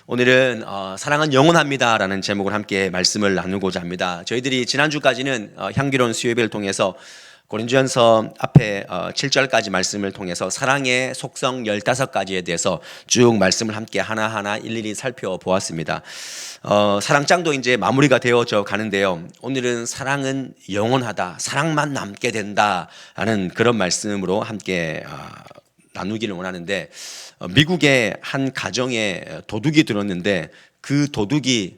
오늘은 사랑은 영원합니다라는 제목을 함께 말씀을 나누고자 합니다. 저희들이 지난주까지는 향기로운 수요예배를 통해서 고린도전서 앞에 7절까지 말씀을 통해서 사랑의 속성 15가지에 대해서 쭉 말씀을 함께 하나하나 일일이 살펴보았습니다. 사랑장도 이제 마무리가 되어져 가는데요. 오늘은 사랑은 영원하다, 사랑만 남게 된다라는 그런 말씀으로 함께 나누기를 원하는데, 미국의 한 가정에 도둑이 들었는데 그 도둑이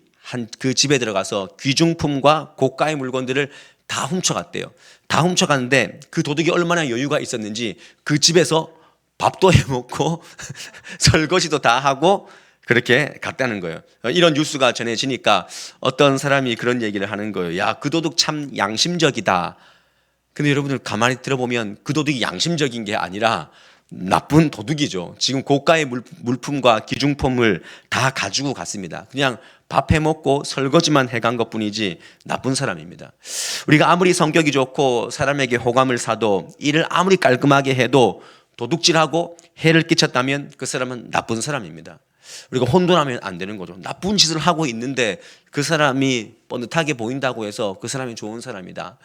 그 집에 들어가서 귀중품과 고가의 물건들을 다 훔쳐갔대요. 다 훔쳐갔는데 그 도둑이 얼마나 여유가 있었는지 그 집에서 밥도 해먹고 설거지도 다 하고 그렇게 갔다는 거예요. 이런 뉴스가 전해지니까 어떤 사람이 그런 얘기를 하는 거예요. 야, 그 도둑 참 양심적이다. 근데 여러분들 가만히 들어보면 그 도둑이 양심적인 게 아니라 나쁜 도둑이죠. 지금 고가의 물품과 기중품을 다 가지고 갔습니다. 그냥 밥 해먹고 설거지만 해간 것뿐이지 나쁜 사람입니다. 우리가 아무리 성격이 좋고 사람에게 호감을 사도 일을 아무리 깔끔하게 해도 도둑질하고 해를 끼쳤다면 그 사람은 나쁜 사람입니다. 우리가 혼돈하면 안 되는 거죠. 나쁜 짓을 하고 있는데 그 사람이 뻔듯하게 보인다고 해서 그 사람이 좋은 사람이다.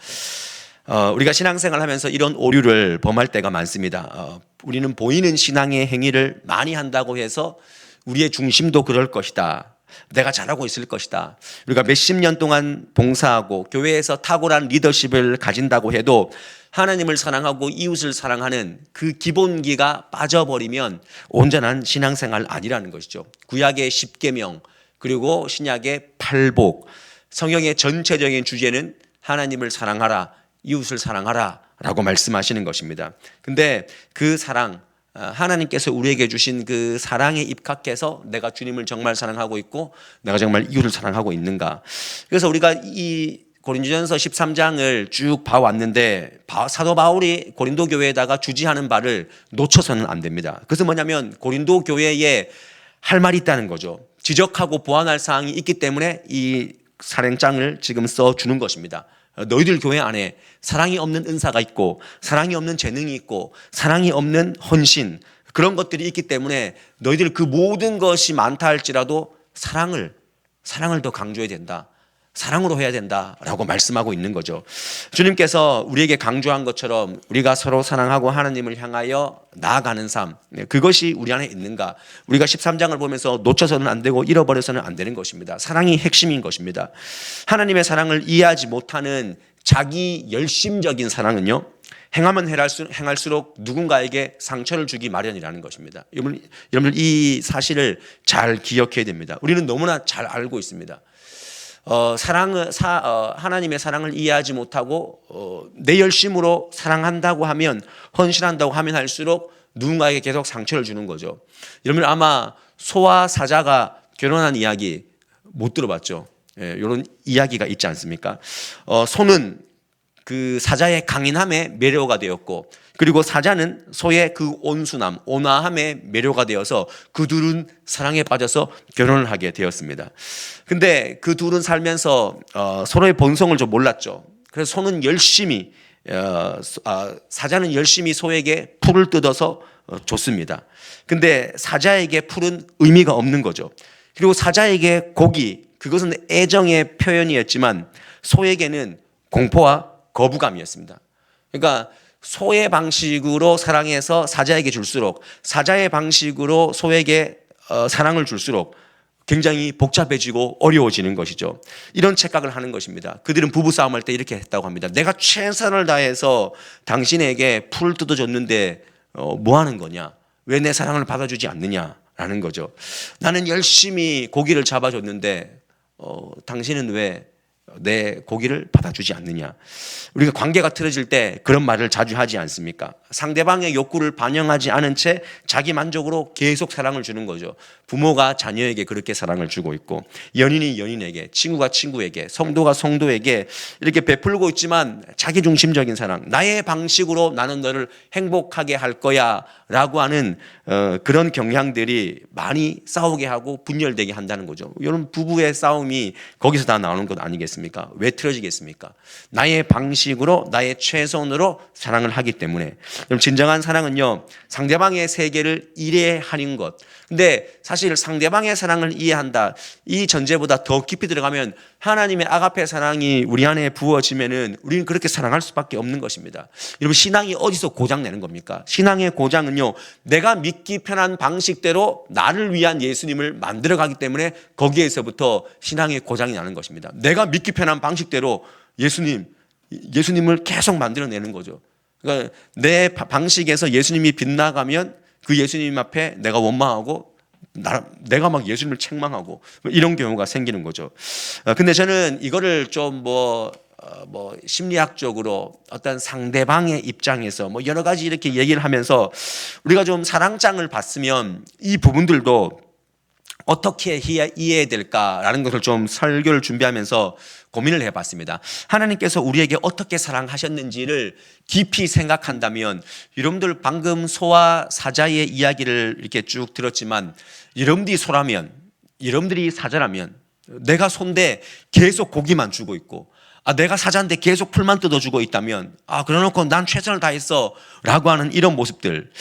우리가 신앙생활 하면서 이런 오류를 범할 때가 많습니다. 우리는 보이는 신앙의 행위를 많이 한다고 해서 우리의 중심도 그럴 것이다. 내가 잘하고 있을 것이다. 우리가 몇십 년 동안 봉사하고 교회에서 탁월한 리더십을 가진다고 해도 하나님을 사랑하고 이웃을 사랑하는 그 기본기가 빠져버리면 온전한 신앙생활 아니라는 것이죠. 구약의 10계명 그리고 신약의 8복, 성경의 전체적인 주제는 하나님을 사랑하라, 이웃을 사랑하라 라고 말씀하시는 것입니다. 근데 그 사랑, 하나님께서 우리에게 주신 그 사랑에 입각해서 내가 주님을 정말 사랑하고 있고 내가 정말 이웃을 사랑하고 있는가. 그래서 우리가 이 고린도전서 13장을 쭉 봐왔는데 사도 바울이 고린도 교회에다가 주지하는 바를 놓쳐서는 안 됩니다. 그래서 뭐냐면 고린도 교회에 할 말이 있다는 거죠. 지적하고 보완할 사항이 있기 때문에 이 사령장을 지금 써주는 것입니다. 너희들 교회 안에 사랑이 없는 은사가 있고 사랑이 없는 재능이 있고 사랑이 없는 헌신, 그런 것들이 있기 때문에 너희들 그 모든 것이 많다 할지라도 사랑을 더 강조해야 된다. 사랑으로 해야 된다라고 말씀하고 있는 거죠. 주님께서 우리에게 강조한 것처럼 우리가 서로 사랑하고 하나님을 향하여 나아가는 삶, 그것이 우리 안에 있는가. 우리가 13장을 보면서 놓쳐서는 안 되고 잃어버려서는 안 되는 것입니다. 사랑이 핵심인 것입니다. 하나님의 사랑을 이해하지 못하는 자기 열심적인 사랑은요, 행하면 행할수록 누군가에게 상처를 주기 마련이라는 것입니다. 여러분들 이 사실을 잘 기억해야 됩니다. 우리는 너무나 잘 알고 있습니다. 하나님의 사랑을 이해하지 못하고 내 열심으로 사랑한다고 하면, 헌신한다고 하면 할수록 누군가에게 계속 상처를 주는 거죠. 여러분 아마 소와 사자가 결혼한 이야기 못 들어봤죠? 이런 이야기가 있지 않습니까? 소는 그 사자의 강인함에 매료가 되었고, 그리고 사자는 소의 그 온순함, 온화함에 매료가 되어서 그 둘은 사랑에 빠져서 결혼을 하게 되었습니다. 근데 그 둘은 살면서 서로의 본성을 좀 몰랐죠. 그래서 소는 열심히, 사자는 열심히 소에게 풀을 뜯어서 줬습니다. 근데 사자에게 풀은 의미가 없는 거죠. 그리고 사자에게 고기, 그것은 애정의 표현이었지만 소에게는 공포와 거부감이었습니다. 그러니까 소의 방식으로 사랑해서 사자에게 줄수록, 사자의 방식으로 소에게 사랑을 줄수록 굉장히 복잡해지고 어려워지는 것이죠. 이런 착각을 하는 것입니다. 그들은 부부싸움할 때 이렇게 했다고 합니다. 내가 최선을 다해서 당신에게 풀을 뜯어줬는데 뭐 하는 거냐? 왜 내 사랑을 받아주지 않느냐라는 거죠. 나는 열심히 고기를 잡아줬는데 당신은 왜 내 고기를 받아주지 않느냐. 우리가 관계가 틀어질 때 그런 말을 자주 하지 않습니까? 상대방의 욕구를 반영하지 않은 채 자기 만족으로 계속 사랑을 주는 거죠. 부모가 자녀에게 그렇게 사랑을 주고 있고, 연인이 연인에게, 친구가 친구에게, 성도가 성도에게 이렇게 베풀고 있지만 자기중심적인 사랑, 나의 방식으로 나는 너를 행복하게 할 거야 라고 하는 그런 경향들이 많이 싸우게 하고 분열되게 한다는 거죠. 여러분 부부의 싸움이 거기서 다 나오는 것 아니겠습니까? 왜 틀어지겠습니까? 나의 방식으로, 나의 최선으로 사랑을 하기 때문에. 그럼 진정한 사랑은요, 상대방의 세계를 이해하는 것. 근데 사실 상대방의 사랑을 이해한다, 이 전제보다 더 깊이 들어가면 하나님의 아가페 사랑이 우리 안에 부어지면은 우리는 그렇게 사랑할 수밖에 없는 것입니다. 여러분, 신앙이 어디서 고장 내는 겁니까? 신앙의 고장은요, 내가 믿기 편한 방식대로 나를 위한 예수님을 만들어가기 때문에 거기에서부터 신앙의 고장이 나는 것입니다. 내가 믿기 편한 방식대로 예수님을 계속 만들어내는 거죠. 그러니까 내 방식에서 예수님이 빗나가면 그 예수님 앞에 내가 원망하고 내가 막 예수님을 책망하고 이런 경우가 생기는 거죠. 근데 저는 이거를 좀 심리학적으로 어떤 상대방의 입장에서 여러 가지 이렇게 얘기를 하면서 우리가 좀 사랑장을 봤으면 이 부분들도 어떻게 이해해야 될까라는 것을 좀 설교를 준비하면서 고민을 해봤습니다. 하나님께서 우리에게 어떻게 사랑하셨는지를 깊이 생각한다면, 여러분들 방금 소와 사자의 이야기를 이렇게 쭉 들었지만, 여러분들이 소라면, 여러분들이 사자라면, 내가 소인데 계속 고기만 주고 있고, 내가 사자인데 계속 풀만 뜯어주고 있다면, 그래놓고 난 최선을 다했어 라고 하는 이런 모습들,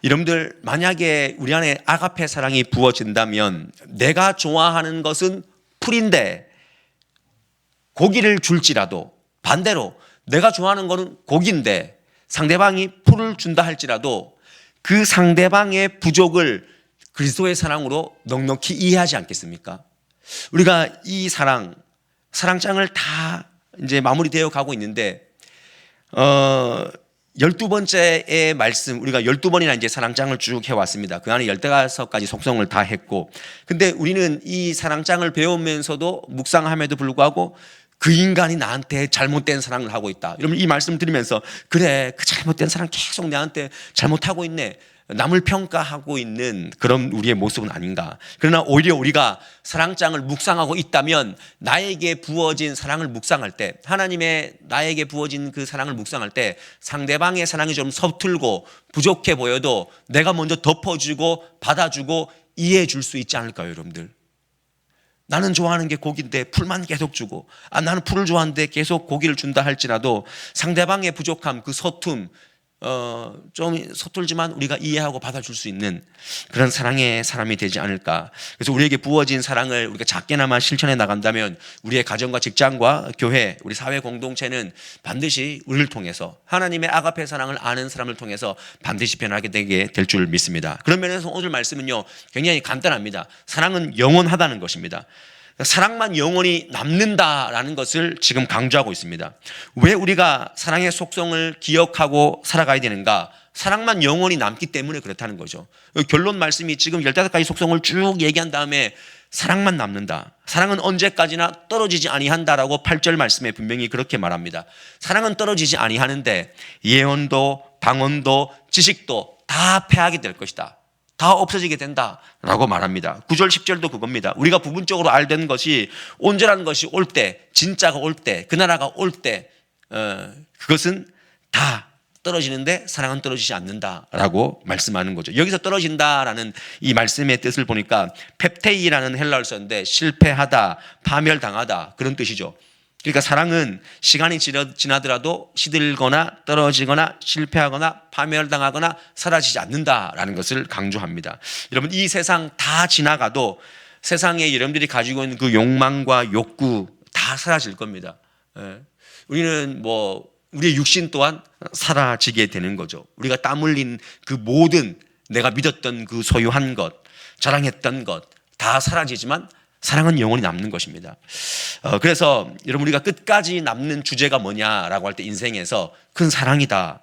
여러분들 만약에 우리 안에 아가페 사랑이 부어진다면, 내가 좋아하는 것은 풀인데 고기를 줄지라도, 반대로 내가 좋아하는 것은 고기인데 상대방이 풀을 준다 할지라도 그 상대방의 부족을 그리스도의 사랑으로 넉넉히 이해하지 않겠습니까? 우리가 이 사랑장을 다 이제 마무리되어 가고 있는데, 12번째의 말씀, 우리가 12번이나 이제 사랑장을 쭉 해왔습니다. 그 안에 15가지 속성을 다 했고, 근데 우리는 이 사랑장을 배우면서도 묵상함에도 불구하고 그 인간이 나한테 잘못된 사랑을 하고 있다. 여러분, 이 말씀 들으면서 그래, 그 잘못된 사랑 계속 나한테 잘못하고 있네, 남을 평가하고 있는 그런 우리의 모습은 아닌가. 그러나 오히려 우리가 사랑장을 묵상하고 있다면, 나에게 부어진 사랑을 묵상할 때, 하나님의 나에게 부어진 그 사랑을 묵상할 때 상대방의 사랑이 좀 서툴고 부족해 보여도 내가 먼저 덮어주고 받아주고 이해해 줄 수 있지 않을까요, 여러분들? 나는 좋아하는 게 고기인데 풀만 계속 주고, 나는 풀을 좋아하는데 계속 고기를 준다 할지라도 상대방의 부족함, 그 서툼, 좀 서툴지만 우리가 이해하고 받아줄 수 있는 그런 사랑의 사람이 되지 않을까. 그래서 우리에게 부어진 사랑을 우리가 작게나마 실천해 나간다면, 우리의 가정과 직장과 교회, 우리 사회 공동체는 반드시 우리를 통해서, 하나님의 아가페 사랑을 아는 사람을 통해서 반드시 변하게 되게 될 줄 믿습니다. 그런 면에서 오늘 말씀은요, 굉장히 간단합니다. 사랑은 영원하다는 것입니다. 사랑만 영원히 남는다라는 것을 지금 강조하고 있습니다. 왜 우리가 사랑의 속성을 기억하고 살아가야 되는가? 사랑만 영원히 남기 때문에 그렇다는 거죠. 결론 말씀이 지금 15가지 속성을 쭉 얘기한 다음에 사랑만 남는다, 사랑은 언제까지나 떨어지지 아니한다라고 8절 말씀에 분명히 그렇게 말합니다. 사랑은 떨어지지 아니하는데 예언도 방언도 지식도 다 패하게 될 것이다, 다 없어지게 된다라고 말합니다. 9절 10절도 그겁니다. 우리가 부분적으로 알던 것이, 온전한 것이 올 때, 진짜가 올 때, 그 나라가 올 때, 그것은 다 떨어지는데 사랑은 떨어지지 않는다라고 말씀하는 거죠. 여기서 떨어진다라는 이 말씀의 뜻을 보니까 펩테이라는 헬라어인데 실패하다, 파멸당하다, 그런 뜻이죠. 그러니까 사랑은 시간이 지나더라도 시들거나 떨어지거나 실패하거나 파멸당하거나 사라지지 않는다라는 것을 강조합니다. 여러분, 이 세상 다 지나가도 세상에 여러분들이 가지고 있는 그 욕망과 욕구 다 사라질 겁니다. 우리는 우리의 육신 또한 사라지게 되는 거죠. 우리가 땀 흘린 그 모든, 내가 믿었던 그 소유한 것, 자랑했던 것 다 사라지지만 사랑은 영원히 남는 것입니다. 그래서 여러분, 우리가 끝까지 남는 주제가 뭐냐라고 할 때 인생에서 큰 사랑이다.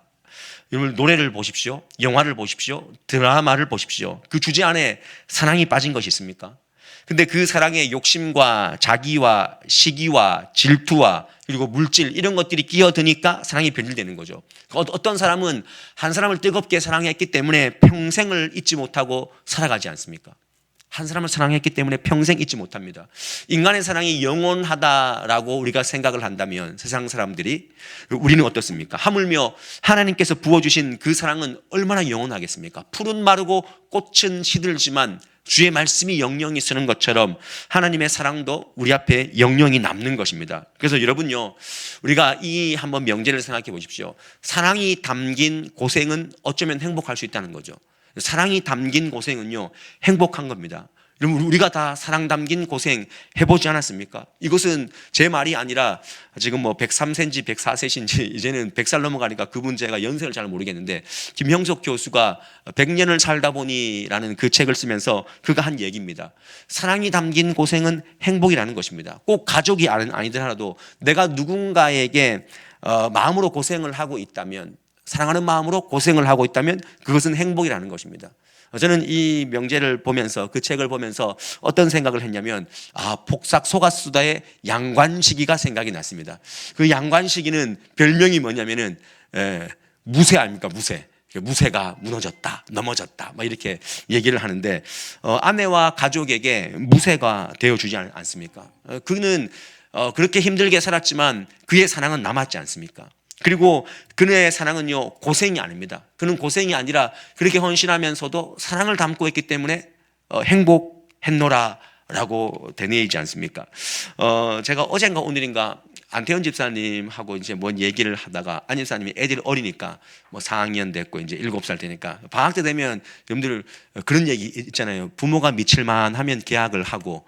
여러분, 노래를 보십시오, 영화를 보십시오, 드라마를 보십시오. 그 주제 안에 사랑이 빠진 것이 있습니까? 근데 그 사랑에 욕심과 자기와 시기와 질투와 그리고 물질, 이런 것들이 끼어드니까 사랑이 변질되는 거죠. 어떤 사람은 한 사람을 뜨겁게 사랑했기 때문에 평생을 잊지 못하고 살아가지 않습니까? 한 사람을 사랑했기 때문에 평생 잊지 못합니다. 인간의 사랑이 영원하다라고 우리가 생각을 한다면 세상 사람들이, 우리는 어떻습니까? 하물며 하나님께서 부어주신 그 사랑은 얼마나 영원하겠습니까? 풀은 마르고 꽃은 시들지만 주의 말씀이 영영이 쓰는 것처럼 하나님의 사랑도 우리 앞에 영영이 남는 것입니다. 그래서 여러분요, 우리가 이 한번 명제를 생각해 보십시오. 사랑이 담긴 고생은 어쩌면 행복할 수 있다는 거죠. 사랑이 담긴 고생은요, 행복한 겁니다. 여러분, 우리가 다 사랑 담긴 고생 해보지 않았습니까? 이것은 제 말이 아니라 지금 뭐 103세인지 104세신지 이제는 100살 넘어가니까 그분 제가 연세를 잘 모르겠는데 김형석 교수가 100년을 살다 보니라는 그 책을 쓰면서 그가 한 얘기입니다. 사랑이 담긴 고생은 행복이라는 것입니다. 꼭 가족이 아니더라도 내가 누군가에게 마음으로 고생을 하고 있다면, 사랑하는 마음으로 고생을 하고 있다면 그것은 행복이라는 것입니다. 저는 이 명제를 보면서, 그 책을 보면서 어떤 생각을 했냐면, 폭삭 속았수다의 양관시기가 생각이 났습니다. 그 양관시기는 별명이 뭐냐면은 무쇠 아닙니까? 무쇠가 무너졌다, 넘어졌다, 막 이렇게 얘기를 하는데, 아내와 가족에게 무쇠가 되어주지 않습니까? 그는 그렇게 힘들게 살았지만 그의 사랑은 남았지 않습니까? 그리고 그의 사랑은요, 고생이 아닙니다. 그는 고생이 아니라 그렇게 헌신하면서도 사랑을 담고 있기 때문에 행복했노라 라고 되뇌이지 않습니까? 제가 어젠가 오늘인가 안태현 집사님하고 이제 뭔 얘기를 하다가, 안 집사님이 애들이 어리니까 뭐 4학년 됐고 이제 7살 되니까 방학 때 되면 여러분들 그런 얘기 있잖아요. 부모가 미칠만 하면 계약을 하고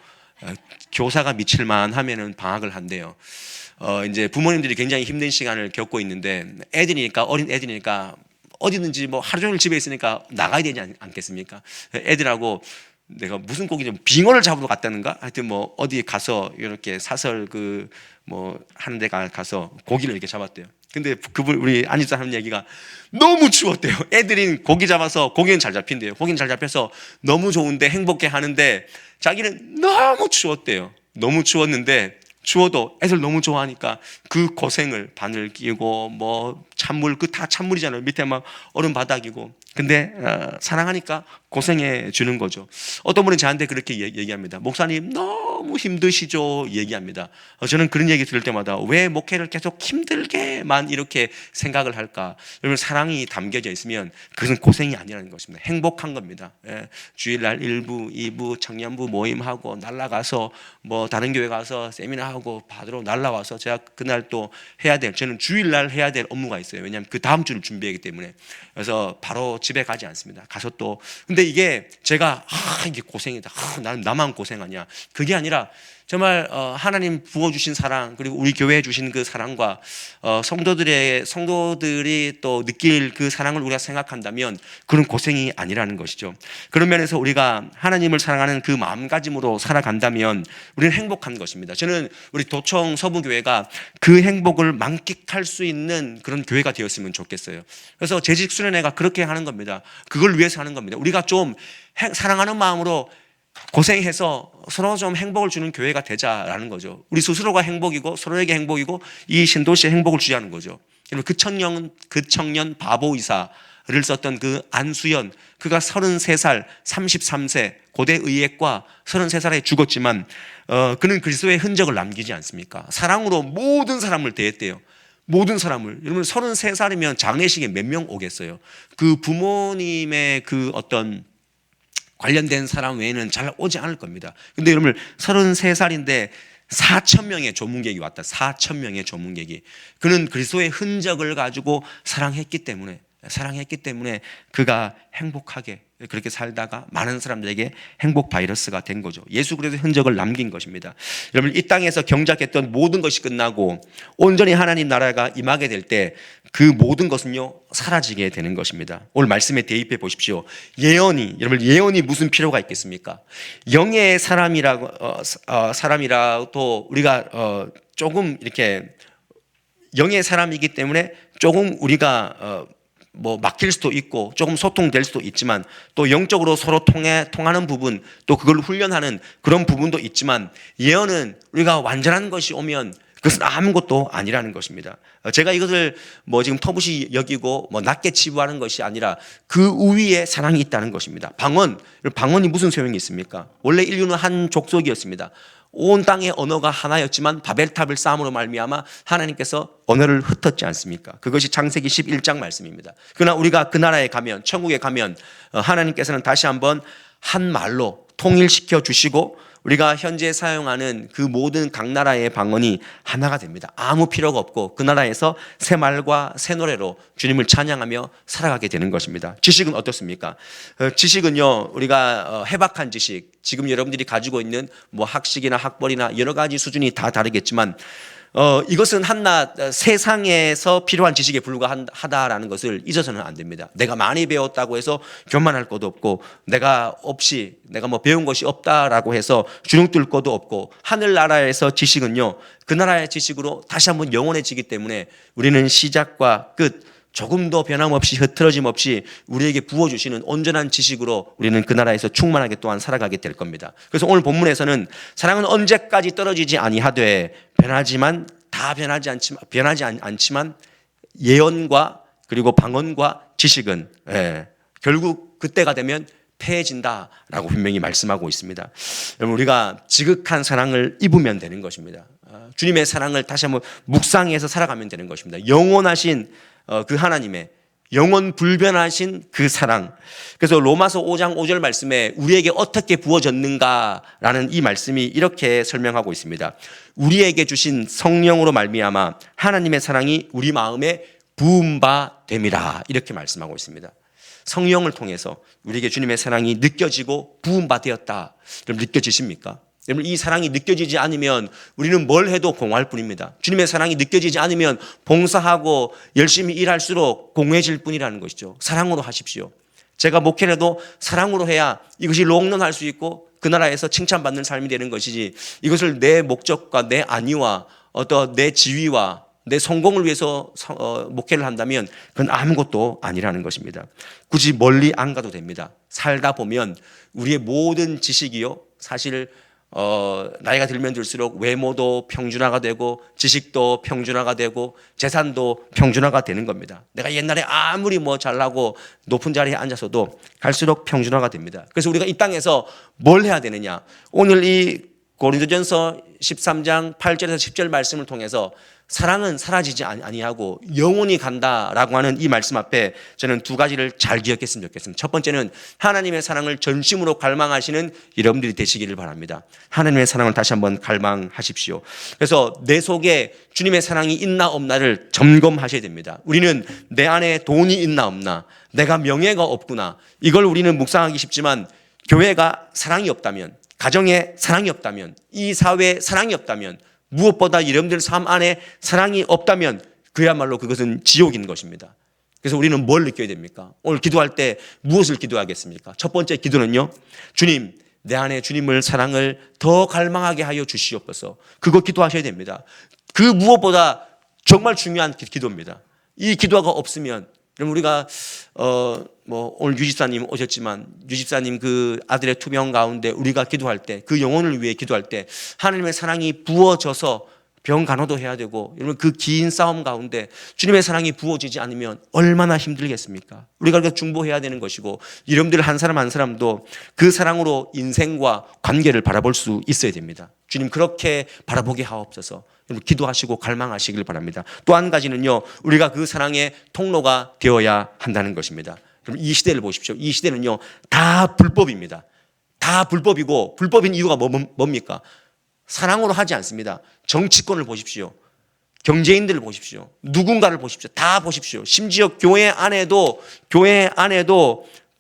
교사가 미칠만 하면은 방학을 한대요. 이제 부모님들이 굉장히 힘든 시간을 겪고 있는데, 어린 애들이니까 어디든지 뭐 하루 종일 집에 있으니까 나가야 되지 않겠습니까? 애들하고 내가 무슨 고기냐, 빙어를 잡으러 갔다는가? 하여튼 뭐 어디 가서 이렇게 사설 하는 데 가서 고기를 이렇게 잡았대요. 근데 우리 안집사 하는 얘기가 너무 추웠대요. 애들이 고기 잡아서 고기는 잘 잡힌대요. 고기는 잘 잡혀서 너무 좋은데 행복해 하는데 자기는 너무 추웠대요. 너무 추웠는데, 추워도 애들 너무 좋아하니까 그 고생을 바늘 끼고 뭐 찬물, 그 다 찬물이잖아요. 밑에 막 얼음 바닥이고. 근데 사랑하니까 고생해 주는 거죠. 어떤 분은 저한테 그렇게 얘기합니다. 목사님 너무 힘드시죠? 얘기합니다. 저는 그런 얘기 들을 때마다 왜 목회를 계속 힘들게만 이렇게 생각을 할까? 여러분, 사랑이 담겨져 있으면 그것은 고생이 아니라는 것입니다. 행복한 겁니다. 주일날 1부, 2부 청년부 모임하고 날라가서 뭐 다른 교회 가서 세미나하고 받으러 날라와서 제가 그날 또 저는 주일날 해야 될 업무가 있어요. 왜냐하면 그 다음 주를 준비하기 때문에. 그래서 바로 집에 가지 않습니다. 가서 또, 근데 이게 제가 이게 고생이다, 나만 고생하냐, 그게 아니라 정말 하나님 부어주신 사랑, 그리고 우리 교회에 주신 그 사랑과 성도들이 또 느낄 그 사랑을 우리가 생각한다면 그런 고생이 아니라는 것이죠. 그런 면에서 우리가 하나님을 사랑하는 그 마음가짐으로 살아간다면 우리는 행복한 것입니다. 저는 우리 도청 서부교회가 그 행복을 만끽할 수 있는 그런 교회가 되었으면 좋겠어요. 그래서 재직 수련회가 그렇게 하는 겁니다. 그걸 위해서 하는 겁니다. 우리가 좀 사랑하는 마음으로 고생해서 서로 좀 행복을 주는 교회가 되자라는 거죠. 우리 스스로가 행복이고 서로에게 행복이고 이 신도시에 행복을 주자는 거죠. 그 청년 바보이사를 썼던 그 안수연, 그가 33살 33세 고대 의예과 33살에 죽었지만 그는 그리스도의 흔적을 남기지 않습니까? 사랑으로 모든 사람을 대했대요. 모든 사람을. 여러분, 33살이면 장례식에 몇 명 오겠어요? 그 부모님의 그 어떤 관련된 사람 외에는 잘 오지 않을 겁니다. 근데 여러분, 33살인데 4,000명의 조문객이 왔다. 4,000명의 조문객이. 그는 그리스도의 흔적을 가지고 사랑했기 때문에 그가 행복하게 그렇게 살다가 많은 사람들에게 행복 바이러스가 된 거죠. 예수 그리스도의 흔적을 남긴 것입니다. 여러분, 이 땅에서 경작했던 모든 것이 끝나고 온전히 하나님 나라가 임하게 될 때 그 모든 것은요, 사라지게 되는 것입니다. 오늘 말씀에 대입해 보십시오. 여러분, 예언이 무슨 필요가 있겠습니까? 영의 사람이라도 우리가 조금 이렇게 영의 사람이기 때문에 조금 우리가 막힐 수도 있고 조금 소통될 수도 있지만, 또 영적으로 서로 통하는 부분, 또 그걸 훈련하는 그런 부분도 있지만, 예언은 우리가 완전한 것이 오면 그것은 아무것도 아니라는 것입니다. 제가 이것을 지금 터부시 여기고 낮게 치부하는 것이 아니라 그 우위에 사랑이 있다는 것입니다. 방언이 무슨 소용이 있습니까? 원래 인류는 한 족속이었습니다. 온 땅의 언어가 하나였지만 바벨탑을 쌓음으로 말미암아 하나님께서 언어를 흩었지 않습니까? 그것이 창세기 11장 말씀입니다. 그러나 우리가 그 나라에 가면, 천국에 가면 하나님께서는 다시 한번 한 말로 통일시켜 주시고 우리가 현재 사용하는 그 모든 각 나라의 방언이 하나가 됩니다. 아무 필요가 없고 그 나라에서 새 말과 새 노래로 주님을 찬양하며 살아가게 되는 것입니다. 지식은 어떻습니까? 지식은요, 우리가 해박한 지식, 지금 여러분들이 가지고 있는 뭐 학식이나 학벌이나 여러 가지 수준이 다 다르겠지만 이것은 한낱 세상에서 필요한 지식에 불과하다라는 것을 잊어서는 안 됩니다. 내가 많이 배웠다고 해서 교만할 것도 없고 내가 뭐 배운 것이 없다라고 해서 주눅 들 것도 없고 하늘나라에서 지식은요, 그 나라의 지식으로 다시 한번 영원해지기 때문에 우리는 시작과 끝 조금도 변함없이 흐트러짐 없이 우리에게 부어주시는 온전한 지식으로 우리는 그 나라에서 충만하게 또한 살아가게 될 겁니다. 그래서 오늘 본문에서는 사랑은 언제까지 떨어지지 아니하되 변하지 않지만 예언과 그리고 방언과 지식은 결국 그때가 되면 패해진다라고 분명히 말씀하고 있습니다. 여러분, 우리가 지극한 사랑을 입으면 되는 것입니다. 주님의 사랑을 다시 한번 묵상해서 살아가면 되는 것입니다. 영원하신 그 하나님의 영원 불변하신 그 사랑. 그래서 로마서 5장 5절 말씀에 우리에게 어떻게 부어졌는가라는 이 말씀이 이렇게 설명하고 있습니다. 우리에게 주신 성령으로 말미암아 하나님의 사랑이 우리 마음에 부은 바 됨이라, 이렇게 말씀하고 있습니다. 성령을 통해서 우리에게 주님의 사랑이 느껴지고 부은 바 되었다. 여러분, 느껴지십니까? 여러분, 이 사랑이 느껴지지 않으면 우리는 뭘 해도 공허할 뿐입니다. 주님의 사랑이 느껴지지 않으면 봉사하고 열심히 일할수록 공허해질 뿐이라는 것이죠. 사랑으로 하십시오. 제가 목회를 해도 사랑으로 해야 이것이 롱런할 수 있고 그 나라에서 칭찬받는 삶이 되는 것이지, 이것을 내 목적과 내 안위와 어떤 내 지위와 내 성공을 위해서 목회를 한다면 그건 아무것도 아니라는 것입니다. 굳이 멀리 안 가도 됩니다. 살다 보면 우리의 모든 지식이요, 사실 나이가 들면 들수록 외모도 평준화가 되고 지식도 평준화가 되고 재산도 평준화가 되는 겁니다. 내가 옛날에 아무리 뭐 잘나고 높은 자리에 앉아서도 갈수록 평준화가 됩니다. 그래서 우리가 이 땅에서 뭘 해야 되느냐? 오늘 이 고린도전서 13장 8절에서 10절 말씀을 통해서 사랑은 사라지지 아니하고 영원히 간다라고 하는 이 말씀 앞에 저는 두 가지를 잘 기억했으면 좋겠습니다. 첫 번째는 하나님의 사랑을 전심으로 갈망하시는 여러분들이 되시기를 바랍니다. 하나님의 사랑을 다시 한번 갈망하십시오. 그래서 내 속에 주님의 사랑이 있나 없나를 점검하셔야 됩니다. 우리는 내 안에 돈이 있나 없나, 내가 명예가 없구나, 이걸 우리는 묵상하기 쉽지만 교회가 사랑이 없다면, 가정에 사랑이 없다면, 이 사회에 사랑이 없다면, 무엇보다 여러분들 삶 안에 사랑이 없다면 그야말로 그것은 지옥인 것입니다. 그래서 우리는 뭘 느껴야 됩니까? 오늘 기도할 때 무엇을 기도하겠습니까? 첫 번째 기도는요, 주님, 내 안에 주님을 사랑을 더 갈망하게 하여 주시옵소서. 그거 기도하셔야 됩니다. 그 무엇보다 정말 중요한 기도입니다. 이 기도가 없으면, 그럼 우리가 오늘 유집사님 오셨지만 유집사님 그 아들의 투병 가운데 우리가 기도할 때, 그 영혼을 위해 기도할 때 하나님의 사랑이 부어져서 병 간호도 해야 되고, 여러분 그 긴 싸움 가운데 주님의 사랑이 부어지지 않으면 얼마나 힘들겠습니까? 우리가 그렇게 중보해야 되는 것이고, 여러분들 한 사람 한 사람도 그 사랑으로 인생과 관계를 바라볼 수 있어야 됩니다. 주님 그렇게 바라보게 하옵소서. 여러분 기도하시고 갈망하시길 바랍니다. 또 한 가지는요, 우리가 그 사랑의 통로가 되어야 한다는 것입니다. 그럼 이 시대를 보십시오. 이 시대는요 다 불법입니다. 다 불법이고, 불법인 이유가 뭡니까? 사랑으로 하지 않습니다. 정치권을 보십시오. 경제인들을 보십시오. 누군가를 보십시오. 다 보십시오. 심지어 교회 안에도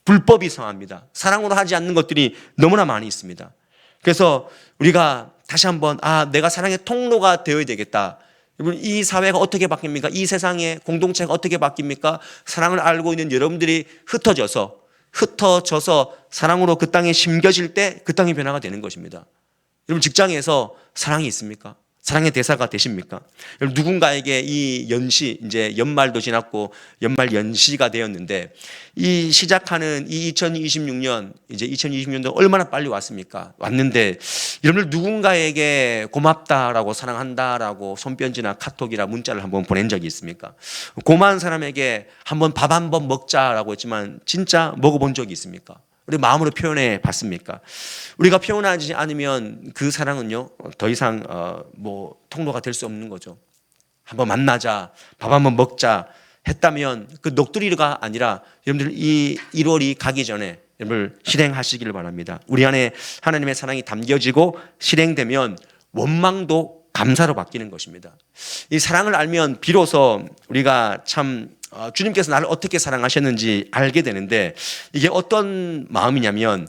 불법이 성합니다. 사랑으로 하지 않는 것들이 너무나 많이 있습니다. 그래서 우리가 다시 한번 내가 사랑의 통로가 되어야 되겠다. 여러분, 이 사회가 어떻게 바뀝니까? 이 세상의 공동체가 어떻게 바뀝니까? 사랑을 알고 있는 여러분들이 흩어져서 사랑으로 그 땅에 심겨질 때 그 땅이 변화가 되는 것입니다. 여러분 직장에서 사랑이 있습니까? 사랑의 대사가 되십니까? 여러분 누군가에게 이 연시, 이제 연말도 지났고 연말 연시가 되었는데, 이 시작하는 이 2026년, 이제 2026년도 얼마나 빨리 왔습니까? 왔는데 여러분들 누군가에게 고맙다라고, 사랑한다라고 손편지나 카톡이나 문자를 한번 보낸 적이 있습니까? 고마운 사람에게 한번 밥 한번 먹자라고 했지만 진짜 먹어본 적이 있습니까? 우리 마음으로 표현해 봤습니까? 우리가 표현하지 않으면 그 사랑은요 더 이상 통로가 될 수 없는 거죠. 한번 만나자, 밥 한번 먹자 했다면 그 녹두리가 아니라, 여러분들 이 1월이 가기 전에 여러분 실행하시기를 바랍니다. 우리 안에 하나님의 사랑이 담겨지고 실행되면 원망도 감사로 바뀌는 것입니다. 이 사랑을 알면 비로소 우리가 참 주님께서 나를 어떻게 사랑하셨는지 알게 되는데, 이게 어떤 마음이냐면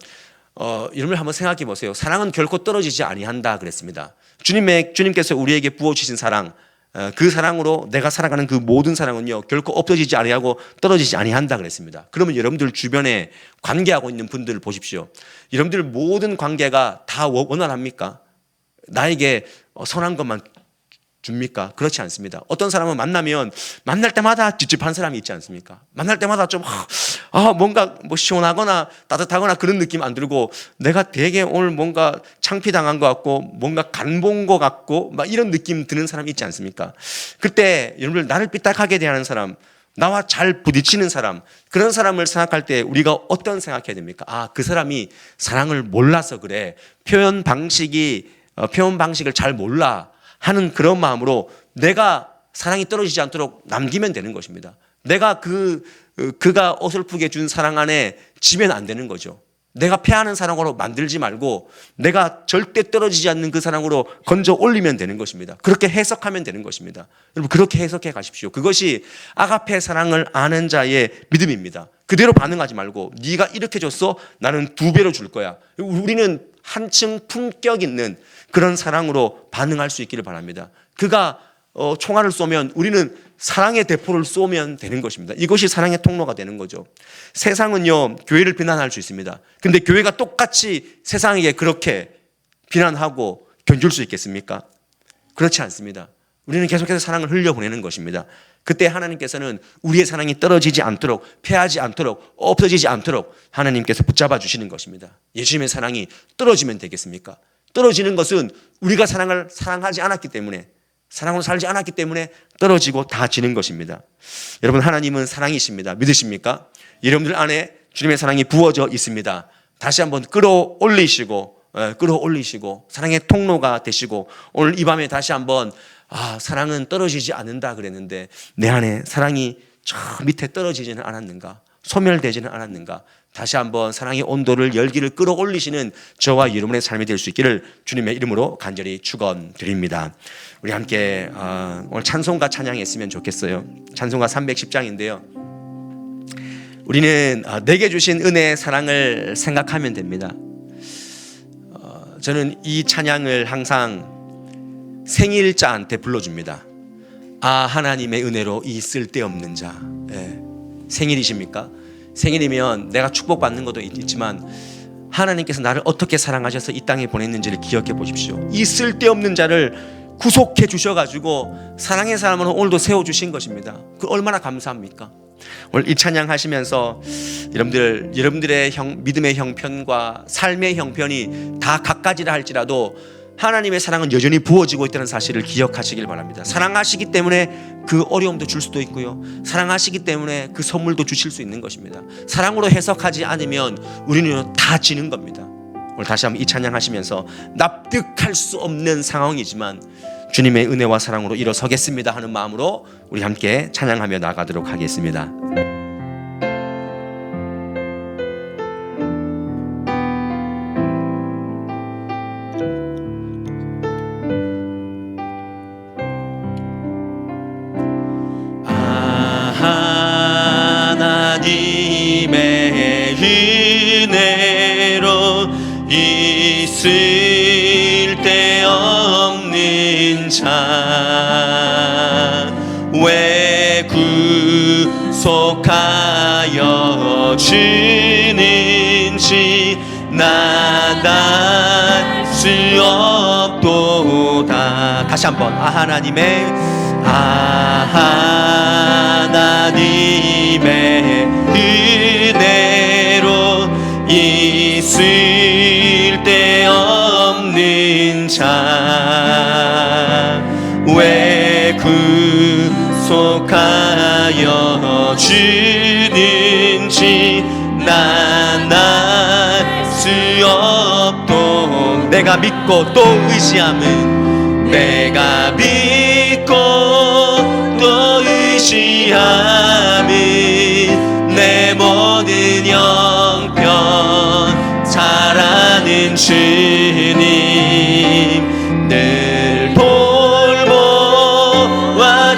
여러분 한번 생각해 보세요. 사랑은 결코 떨어지지 아니한다 그랬습니다. 주님께서 우리에게 부어주신 사랑, 그 사랑으로 내가 살아가는 그 모든 사랑은요 결코 없어지지 아니하고 떨어지지 아니한다 그랬습니다. 그러면 여러분들 주변에 관계하고 있는 분들을 보십시오. 여러분들 모든 관계가 다 원활합니까? 나에게 선한 것만 줍니까? 그렇지 않습니다. 어떤 사람은 만날 때마다 찝찝한 사람이 있지 않습니까? 만날 때마다 좀 뭔가 시원하거나 따뜻하거나 그런 느낌 안 들고, 내가 되게 오늘 뭔가 창피당한 것 같고 뭔가 간본 것 같고 막 이런 느낌 드는 사람이 있지 않습니까? 그때 여러분들 나를 삐딱하게 대하는 사람, 나와 잘 부딪히는 사람, 그런 사람을 생각할 때 우리가 어떤 생각해야 됩니까? 그 사람이 사랑을 몰라서 그래, 표현 방식을 잘 몰라 하는 그런 마음으로 내가 사랑이 떨어지지 않도록 남기면 되는 것입니다. 내가 그가 어설프게 준 사랑 안에 지면 안 되는 거죠. 내가 패하는 사랑으로 만들지 말고 내가 절대 떨어지지 않는 그 사랑으로 건져 올리면 되는 것입니다. 그렇게 해석하면 되는 것입니다. 여러분 그렇게 해석해 가십시오. 그것이 아가페 사랑을 아는 자의 믿음입니다. 그대로 반응하지 말고 네가 이렇게 줬어? 나는 2배로 줄 거야. 우리는 한층 품격 있는 그런 사랑으로 반응할 수 있기를 바랍니다. 그가 총알을 쏘면 우리는 사랑의 대포를 쏘면 되는 것입니다. 이것이 사랑의 통로가 되는 거죠. 세상은요 교회를 비난할 수 있습니다. 근데 교회가 똑같이 세상에게 그렇게 비난하고 견줄 수 있겠습니까? 그렇지 않습니다. 우리는 계속해서 사랑을 흘려보내는 것입니다. 그때 하나님께서는 우리의 사랑이 떨어지지 않도록, 패하지 않도록, 없어지지 않도록 하나님께서 붙잡아 주시는 것입니다. 예수님의 사랑이 떨어지면 되겠습니까? 떨어지는 것은 우리가 사랑을 사랑하지 않았기 때문에, 사랑으로 살지 않았기 때문에 떨어지고 다 지는 것입니다. 여러분 하나님은 사랑이십니다. 믿으십니까? 여러분들 안에 주님의 사랑이 부어져 있습니다. 다시 한번 끌어올리시고 사랑의 통로가 되시고, 오늘 이 밤에 다시 한번 사랑은 떨어지지 않는다 그랬는데 내 안에 사랑이 저 밑에 떨어지지는 않았는가, 소멸되지는 않았는가, 다시 한번 사랑의 온도를, 열기를 끌어올리시는 저와 여러분의 삶이 될 수 있기를 주님의 이름으로 간절히 축원드립니다. 우리 함께 오늘 찬송가 찬양했으면 좋겠어요. 찬송가 310장인데요. 우리는 내게 주신 은혜의 사랑을 생각하면 됩니다. 저는 이 찬양을 항상 생일자한테 불러줍니다. 하나님의 은혜로 이 쓸데없는 자. 생일이십니까? 생일이면 내가 축복받는 것도 있지만 하나님께서 나를 어떻게 사랑하셔서 이 땅에 보냈는지를 기억해 보십시오. 이 쓸데없는 자를 구속해 주셔가지고 사랑의 사람으로 오늘도 세워주신 것입니다. 그 얼마나 감사합니까? 오늘 이 찬양 하시면서 여러분들의 믿음의 형편과 삶의 형편이 다 각가지라 할지라도 하나님의 사랑은 여전히 부어지고 있다는 사실을 기억하시길 바랍니다. 사랑하시기 때문에 그 어려움도 줄 수도 있고요, 사랑하시기 때문에 그 선물도 주실 수 있는 것입니다. 사랑으로 해석하지 않으면 우리는 다 지는 겁니다. 오늘 다시 한번 이 찬양 하시면서 납득할 수 없는 상황이지만 주님의 은혜와 사랑으로 일어서겠습니다 하는 마음으로 우리 함께 찬양하며 나가도록 하겠습니다. 하나님의 은혜로 있을 데 없는 자 왜 구속하여 주는지 나갈 수 없도다. 다시 한번 하나님의 은혜로 있을 데 없는 자 왜 구속하여 주는지 난 알 수 없도록. 내가 믿고 또 의지함은 내가 믿고 또 의지함은 내 모든 형편 사랑하는 주님 늘 돌보아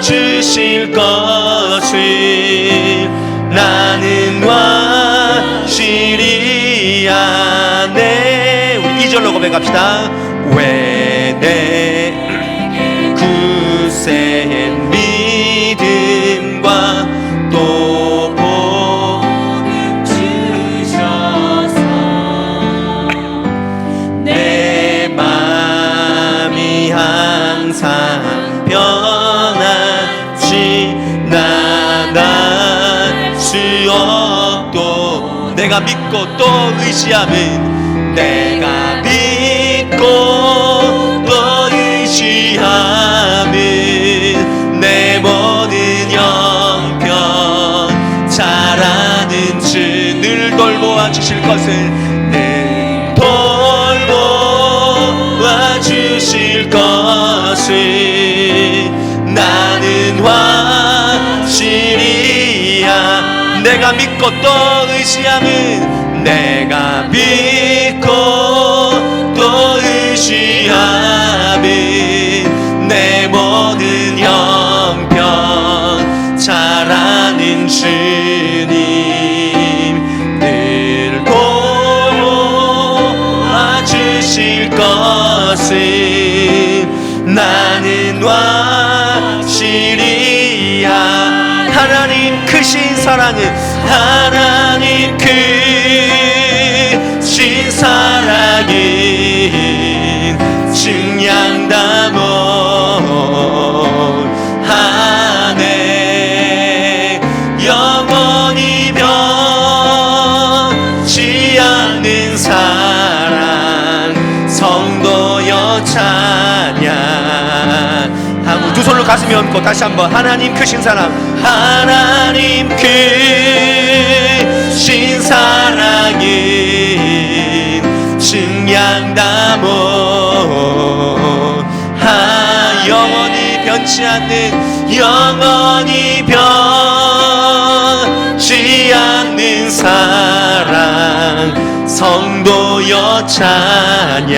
주실 것을 나는 확실히 아네. 우리 2절로 고백합시다. 왜 내 굳센 믿음과 또 복음 주셔서 내 맘이 항상 변하지 나날 수 없도 내가 믿고 또 의지함은 내가 믿고 또 의지함은 내 모든 형편 잘하는 주 늘 돌보아 주실 것을 늘 돌보아 주실 것을 나는 확실히 내가 믿고 또 의지함은 내가 믿고 또 의지함은 내 모든 형편 잘하는 주님 늘 도와 주실 것을 나는 확실히 하나님 크신 사랑은 하나님 크신 사랑은 증량다못하네. 영원히 변치 않는 사랑 성도여 찬양. 두 손을 가슴에 얹고 다시 한번 하나님 크신 사랑 하나님 크신 사랑은 증량다못하 영원히 변치 않는 영원히 변치 않는 사랑 성도여 찬양하세.